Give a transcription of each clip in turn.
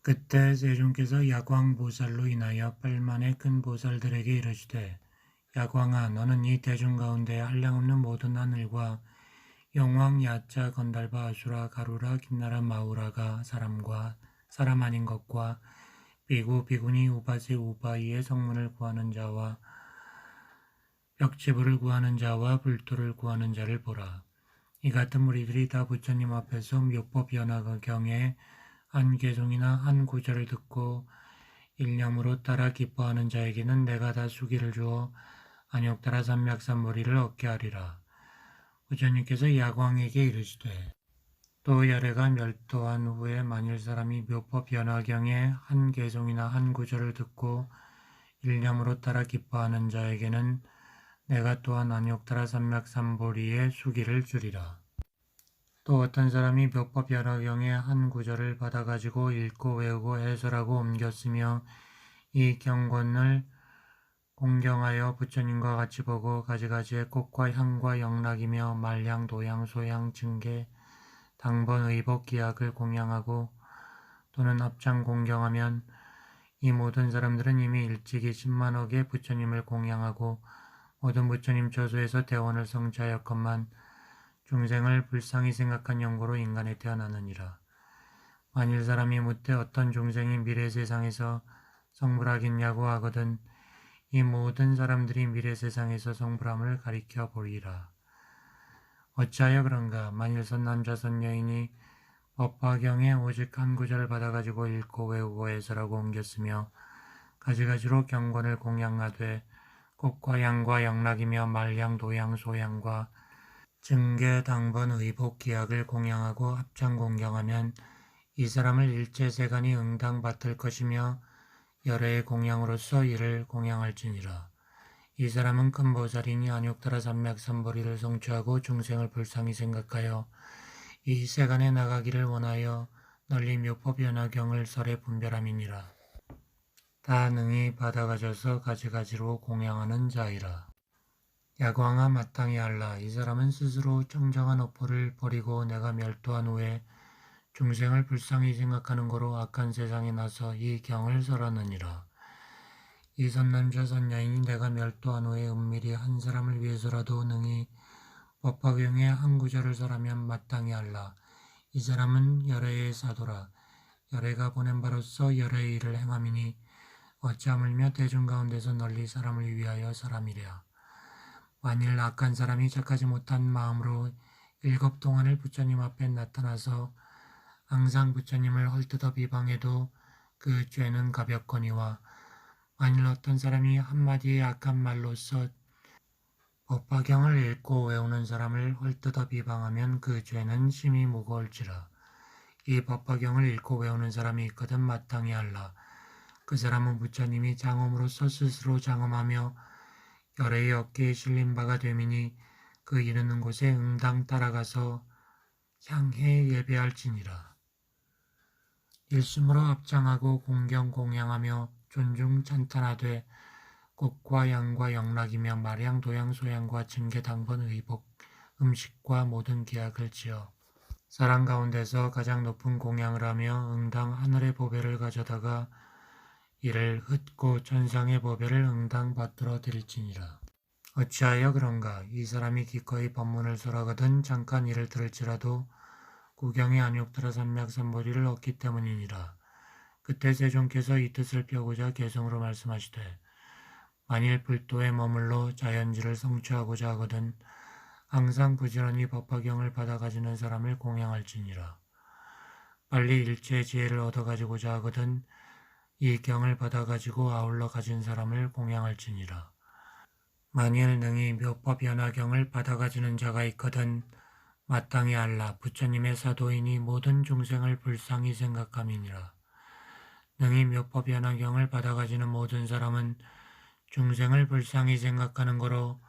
그때 세존께서 야광보살로 인하여 8만의 큰 보살들에게 이르시되 야광아 너는 이 대중 가운데 한량없는 모든 하늘과 영왕 야자 건달바 아수라 가루라 김나라 마우라가 사람과 사람 아닌 것과 비구 비구니 우바세 우바이의 성문을 구하는 자와 벽지불을 구하는 자와 불도를 구하는 자를 보라. 이 같은 무리들이 다 부처님 앞에서 묘법 연화경에 한 개송이나 한 구절을 듣고 일념으로 따라 기뻐하는 자에게는 내가 다 수기를 주어 안욕따라 삼맥삼보리를 얻게 하리라. 부처님께서 야광에게 이르시되 또 열애가 멸도한 후에 만일 사람이 묘법 연화경에 한 개송이나 한 구절을 듣고 일념으로 따라 기뻐하는 자에게는 내가 또한 안욕따라 삼맥삼보리의 수기를 주리라. 또 어떤 사람이 묘법 연화경의 한 구절을 받아가지고 읽고 외우고 해설하고 옮겼으며 이 경권을 공경하여 부처님과 같이 보고 가지가지의 꽃과 향과 영락이며 말향, 도향, 소향, 증계, 당번, 의복, 기약을 공양하고 또는 합장 공경하면 이 모든 사람들은 이미 일찍이 10만억의 부처님을 공양하고 모든 부처님 처소에서 대원을 성취하였건만 중생을 불쌍히 생각한 영고로 인간에 태어나느니라. 만일 사람이 묻되 어떤 중생이 미래 세상에서 성불하겠냐고 하거든 이 모든 사람들이 미래 세상에서 성불함을 가리켜 보리라. 어찌하여 그런가? 만일 선남자 선여인이 법화경에 오직 한 구절을 받아가지고 읽고 외우고 해설하고 옮겼으며 가지가지로 경건을 공양하되 꽃과 향과 영락이며 말향, 도향, 소향과 증계, 당번, 의복, 기약을 공양하고 합장 공경하면 이 사람을 일체세간이 응당받을 것이며 열애의 공양으로서 이를 공양할지니라. 이 사람은 큰 보살이니 안욕따라 삼맥삼보리를 성취하고 중생을 불쌍히 생각하여 이 세간에 나가기를 원하여 널리 묘법 연화경을 설에 분별함이니라. 다 능히 받아가져서 가지가지로 공양하는 자이라. 야광아 마땅히 알라. 이 사람은 스스로 청정한 업보를 버리고 내가 멸도한 후에 중생을 불쌍히 생각하는 거로 악한 세상에 나서 이 경을 설하느니라. 이 선남자 선여인이 내가 멸도한 후에 은밀히 한 사람을 위해서라도 능히 법화경의 한 구절을 설하면 마땅히 알라. 이 사람은 열애의 사도라. 열애가 보낸 바로서 열애의 일을 행함이니 어찌하물며 대중 가운데서 널리 사람을 위하여 사람이랴. 만일 악한 사람이 착하지 못한 마음으로 일곱 동안을 부처님 앞에 나타나서 항상 부처님을 헐뜯어 비방해도 그 죄는 가볍거니와 만일 어떤 사람이 한마디의 악한 말로써 법화경을 읽고 외우는 사람을 헐뜯어 비방하면 그 죄는 심히 무거울지라. 이 법화경을 읽고 외우는 사람이 있거든 마땅히 알라. 그 사람은 부처님이 장엄으로서 스스로 장엄하며 열애의 어깨에 실린 바가 됨이니 그 이르는 곳에 응당 따라가서 향해 예배할지니라. 일심으로 합장하고 공경 공양하며 존중 찬탄하되 꽃과 향과 영락이며 말향, 도향, 소향과 증계, 당번, 의복, 음식과 모든 기약을 지어 사람 가운데서 가장 높은 공양을 하며 응당 하늘의 보배를 가져다가 이를 흩고 천상의 보배를 응당 받들어 드릴지니라. 어찌하여 그런가? 이 사람이 기꺼이 법문을 설하거든 잠깐 이를 들을지라도 구경의 안욕따라 삼맥삼보리를 얻기 때문이니라. 그때 세존께서 이 뜻을 펴고자 개성으로 말씀하시되 만일 불도에 머물러 자연지를 성취하고자 하거든 항상 부지런히 법화경을 받아가지는 사람을 공양할지니라. 빨리 일체의 지혜를 얻어가지고자 하거든 이 경을 받아가지고 아울러 가진 사람을 공양할지니라. 만일 능히 묘법 연화경을 받아가지는 자가 있거든 마땅히 알라. 부처님의 사도인이 모든 중생을 불쌍히 생각함이니라. 능히 묘법 연화경을 받아가지는 모든 사람은 중생을 불쌍히 생각하는 거로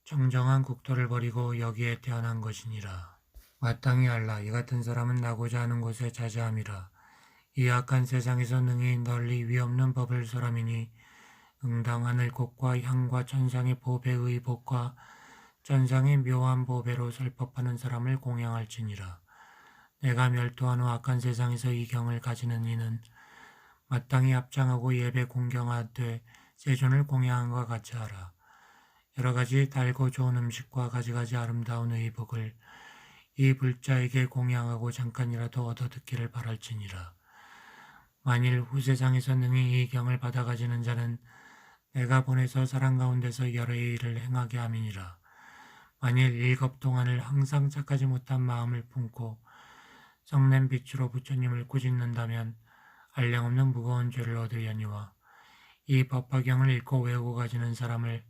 정정한 국토를 버리고 여기에 태어난 것이니라. 마땅히 알라. 이 같은 사람은 나고자 하는 곳에 자제함이라. 이 악한 세상에서 능히 널리 위없는 법을 설함이니 응당 하늘 꽃과 향과 천상의 보배의 복과 천상의 묘한 보배로 설법하는 사람을 공양할지니라. 내가 멸도한 후 악한 세상에서 이 경을 가지는 이는 마땅히 합장하고 예배 공경하되 세존을 공양함과 같이 하라. 여러 가지 달고 좋은 음식과 가지가지 아름다운 의복을 이 불자에게 공양하고 잠깐이라도 얻어듣기를 바랄지니라. 만일 후세상에서 능히 이 경을 받아가지는 자는 내가 보내서 사람 가운데서 여러 일을 행하게 함이니라. 만일 7 동안을 항상 착하지 못한 마음을 품고 성낸 빛으로 부처님을 꾸짖는다면 한량없는 무거운 죄를 얻으려니와 이 법화경을 읽고 외우고 가지는 사람을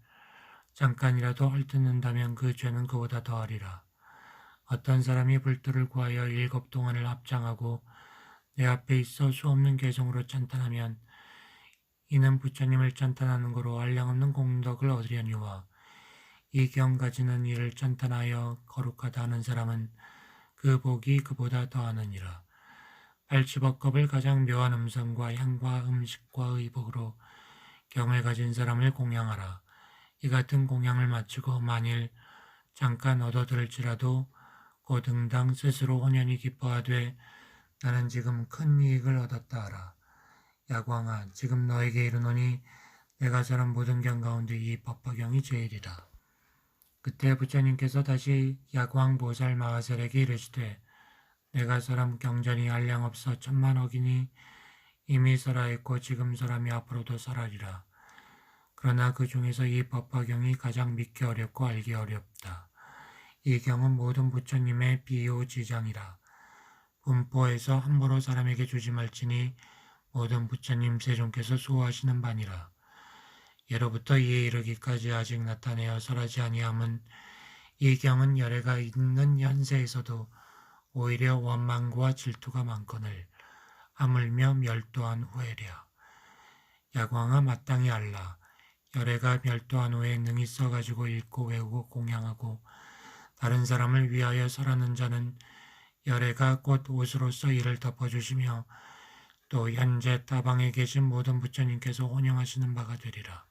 잠깐이라도 헐뜯는다면 그 죄는 그보다 더하리라. 어떤 사람이 불도를 구하여 7 동안을 합장하고 내 앞에 있어 수없는 개성으로 찬탄하면 이는 부처님을 찬탄하는 거로 한량없는 공덕을 얻으려니와 이 경 가지는 이를 찬탄하여 거룩하다 하는 사람은 그 복이 그보다 더하느니라. 80억 겁을 가장 묘한 음성과 향과 음식과 의복으로 경을 가진 사람을 공양하라. 이 같은 공양을 마치고 만일 잠깐 얻어들을지라도 곧 응당 스스로 혼연히 기뻐하되 나는 지금 큰 이익을 얻었다 하라. 야광아, 지금 너에게 이르노니 내가 설한 모든 경 가운데 이 법화경이 제일이라. 그때 부처님께서 다시 야광보살 마하설에게 이르시되 내가 설한 경전이 한량없어 1000만억이니 이미 설하였고 지금 설함이 앞으로도 설하리라. 그러나 그 중에서 이 법화경이 가장 믿기 어렵고 알기 어렵다. 이 경은 모든 부처님의 비유지장이라. 분포에서 함부로 사람에게 주지 말지니 모든 부처님 세존께서 수호하시는 바니라. 예로부터 이에 이르기까지 아직 나타내어 설하지 아니함은 이 경은 열애가 있는 현세에서도 오히려 원망과 질투가 많거늘 하물며 멸도한 후에랴. 야광아 마땅히 알라. 열애가 멸도한 후에 능히 써가지고 읽고 외우고 공양하고 다른 사람을 위하여 설하는 자는 열애가 곧 옷으로서 이를 덮어주시며 또 현재 따방에 계신 모든 부처님께서 혼용하시는 바가 되리라.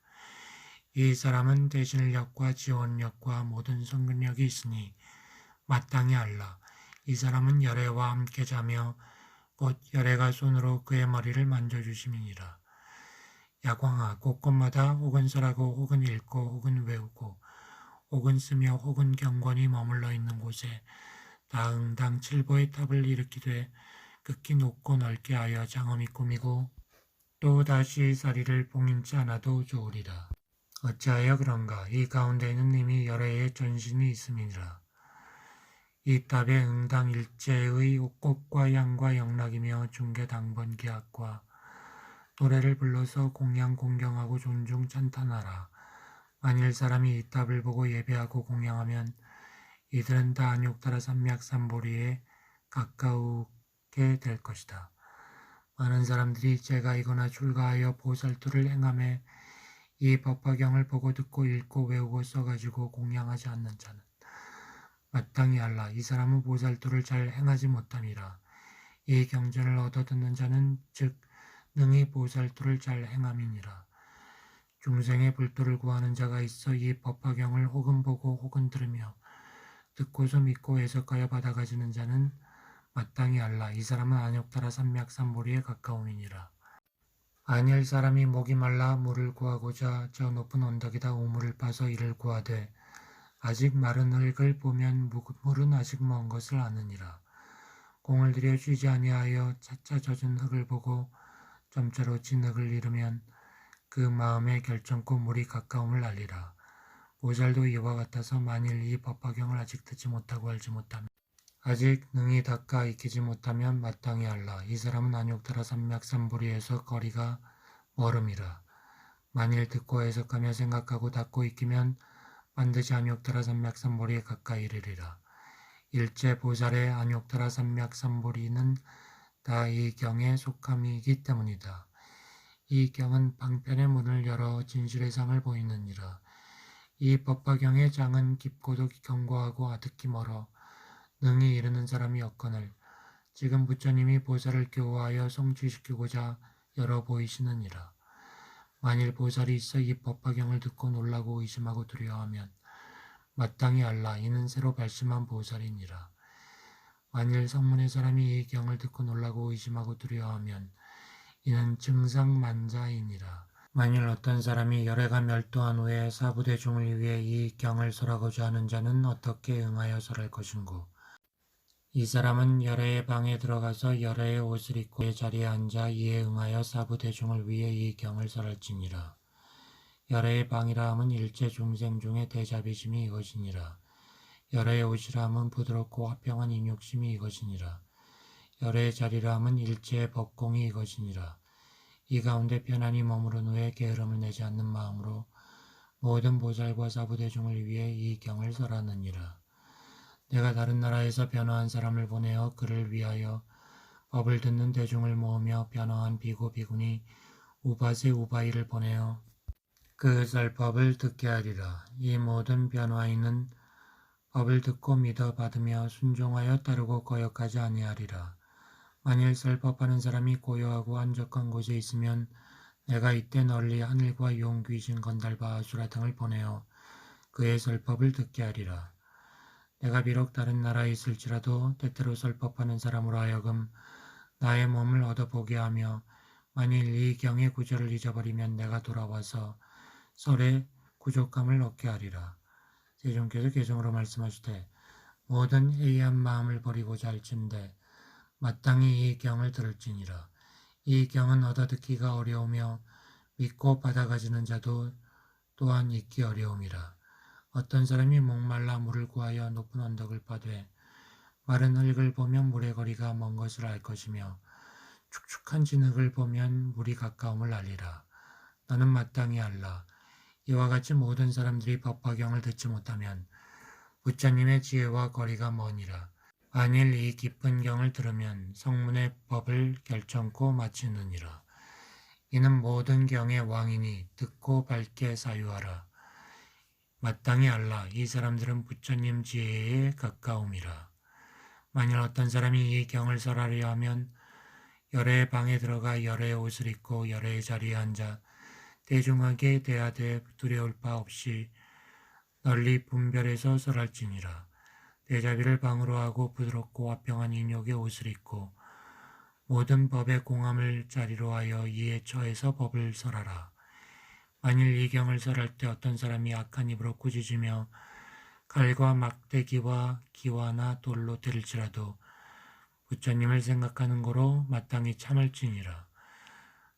이 사람은 대신력과 지원력과 모든 성근력이 있으니 마땅히 알라. 이 사람은 열애와 함께 자며 곧 열애가 손으로 그의 머리를 만져주심이니라. 야광아, 곳곳마다 혹은 설하고 혹은 읽고 혹은 외우고 혹은 쓰며 혹은 경건이 머물러 있는 곳에 다응당 7보의 탑을 일으키되 극히 높고 넓게 하여 장엄히 꾸미고 또 다시 사리를 봉인치 않아도 좋으리라. 어찌하여 그런가? 이 가운데에는 이미 열애의 전신이 있음이니라. 이 탑의 응당 일제의 꽃과 향과 영락이며 중계당번 기악과 노래를 불러서 공양 공경하고 존중 찬탄하라. 만일 사람이 이 탑을 보고 예배하고 공양하면 이들은 다 안욕따라 삼맥삼보리에 가까우게 될 것이다. 많은 사람들이 제가이거나 출가하여 보살투를 행함에 이 법화경을 보고 듣고 읽고 외우고 써가지고 공양하지 않는 자는 마땅히 알라. 이 사람은 보살투를 잘 행하지 못함이라. 이 경전을 얻어듣는 자는 즉 능히 보살투를 잘 행함이니라. 중생의 불도를 구하는 자가 있어 이 법화경을 혹은 보고 혹은 들으며 듣고서 믿고 해석하여 받아가지는 자는 마땅히 알라. 이 사람은 안욕따라 삼맥삼보리에 가까움이니라. 아닐 사람이 목이 말라 물을 구하고자 저 높은 언덕에다 우물을 파서 이를 구하되 아직 마른 흙을 보면 물은 아직 먼 것을 아느니라. 공을 들여 쉬지 아니하여 차차 젖은 흙을 보고 점차로 진 흙을 잃으면 그 마음에 결정코 물이 가까움을 알리라. 보살도 이와 같아서 만일 이 법화경을 아직 듣지 못하고 알지 못하면 아직 능히 닦아 익히지 못하면 마땅히 알라. 이 사람은 안욕따라 삼맥삼보리에서 거리가 멀음이라. 만일 듣고 해석하며 생각하고 닦고 익히면 반드시 안욕따라 삼맥삼보리에 가까이 이르리라. 일제 보살의 안욕따라 삼맥삼보리는 다 이 경에 속함이기 때문이다. 이 경은 방편의 문을 열어 진실의 상을 보이느니라. 이 법화경의 장은 깊고도 견고하고 아득히 멀어 능히 이르는 사람이 없거늘 지금 부처님이 보살을 교화하여 성취시키고자 열어 보이시느니라. 만일 보살이 있어 이 법화경을 듣고 놀라고 의심하고 두려워하면 마땅히 알라. 이는 새로 발심한 보살이니라. 만일 성문의 사람이 이 경을 듣고 놀라고 의심하고 두려워하면 이는 증상만자이니라. 만일 어떤 사람이 열애가 멸도한 후에 사부대중을 위해 이 경을 설하고자 하는 자는 어떻게 응하여 설할 것인고. 이 사람은 열애의 방에 들어가서 열애의 옷을 입고 그 자리에 앉아 이에 응하여 사부대중을 위해 이 경을 설할지니라. 열애의 방이라 함은 일체 중생 중에 대자비심이 이것이니라. 열애의 옷이라 함은 부드럽고 화평한 인육심이 이것이니라. 열애의 자리라 함은 일체의 법공이 이것이니라. 이 가운데 편안히 머무른 후에 게으름을 내지 않는 마음으로 모든 보살과 사부대중을 위해 이 경을 설하느니라. 내가 다른 나라에서 변화한 사람을 보내어 그를 위하여 법을 듣는 대중을 모으며 변화한 비구 비구니 우바세 우바이를 보내어 그 설법을 듣게 하리라. 이 모든 변화인은 법을 듣고 믿어 받으며 순종하여 따르고 거역하지 아니하리라. 만일 설법하는 사람이 고요하고 한적한 곳에 있으면 내가 이때 널리 하늘과 용, 귀신, 건달과 아수라 등을 보내어 그의 설법을 듣게 하리라. 내가 비록 다른 나라에 있을지라도 때때로 설법하는 사람으로 하여금 나의 몸을 얻어보게 하며 만일 이 경의 구절을 잊어버리면 내가 돌아와서 설의 구족함을 얻게 하리라. 세종께서 개성으로 말씀하시되 모든 해이한 마음을 버리고자 할진대 마땅히 이 경을 들을지니라. 이 경은 얻어듣기가 어려우며 믿고 받아가지는 자도 또한 잊기 어려움이라. 어떤 사람이 목말라 물을 구하여 높은 언덕을 파되 마른 흙을 보면 물의 거리가 먼 것을 알 것이며 축축한 진흙을 보면 물이 가까움을 알리라. 너는 마땅히 알라. 이와 같이 모든 사람들이 법화 경을 듣지 못하면 부처님의 지혜와 거리가 머니라. 만일 이 깊은 경을 들으면 성문의 법을 결정코 마치느니라. 이는 모든 경의 왕이니 듣고 밝게 사유하라. 마땅히 알라. 이 사람들은 부처님 지혜에 가까움이라. 만일 어떤 사람이 이 경을 설하려 하면 열애의 방에 들어가 열애의 옷을 입고 열애의 자리에 앉아 대중하게 대하되 두려울 바 없이 널리 분별해서 설할지니라. 대자비를 방으로 하고 부드럽고 화평한 인욕의 옷을 입고 모든 법의 공함을 자리로 하여 이에 처해서 법을 설하라. 만일 이 경을 설할 때 어떤 사람이 악한 입으로 꾸짖으며 칼과 막대기와 기와나 돌로 때릴지라도 부처님을 생각하는 거로 마땅히 참을지니라.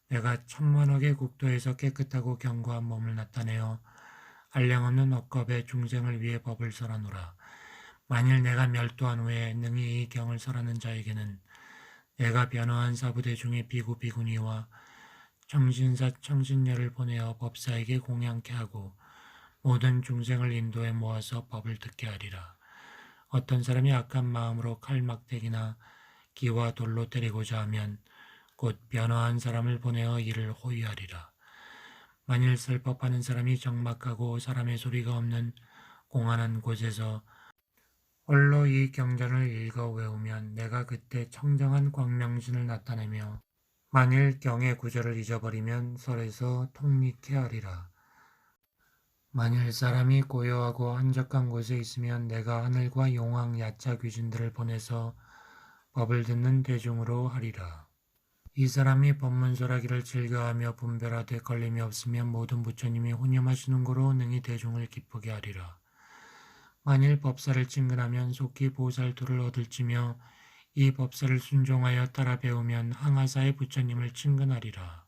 내가 천만억의 국토에서 깨끗하고 견고한 몸을 나타내어 한량없는 억겁의 중생을 위해 법을 설하노라. 만일 내가 멸도한 후에 능히 이 경을 설하는 자에게는 내가 변화한 사부대중의 비구 비구니와 청신사 청신녀를 보내어 법사에게 공양케 하고 모든 중생을 인도해 모아서 법을 듣게 하리라. 어떤 사람이 악한 마음으로 칼막대기나 기와 돌로 때리고자 하면 곧 변화한 사람을 보내어 이를 호위하리라. 만일 설법하는 사람이 적막하고 사람의 소리가 없는 공안한 곳에서 홀로 이 경전을 읽어 외우면 내가 그때 청정한 광명신을 나타내며 만일 경의 구절을 잊어버리면 설에서 통립케 하리라. 만일 사람이 고요하고 한적한 곳에 있으면 내가 하늘과 용왕 야차 귀신들을 보내서 법을 듣는 대중으로 하리라. 이 사람이 법문설하기를 즐겨하며 분별하되 걸림이 없으면 모든 부처님이 혼념하시는 거로 능히 대중을 기쁘게 하리라. 만일 법사를 친근하면 속히 보살도를 얻을지며 이 법사를 순종하여 따라 배우면 항아사의 부처님을 친근하리라.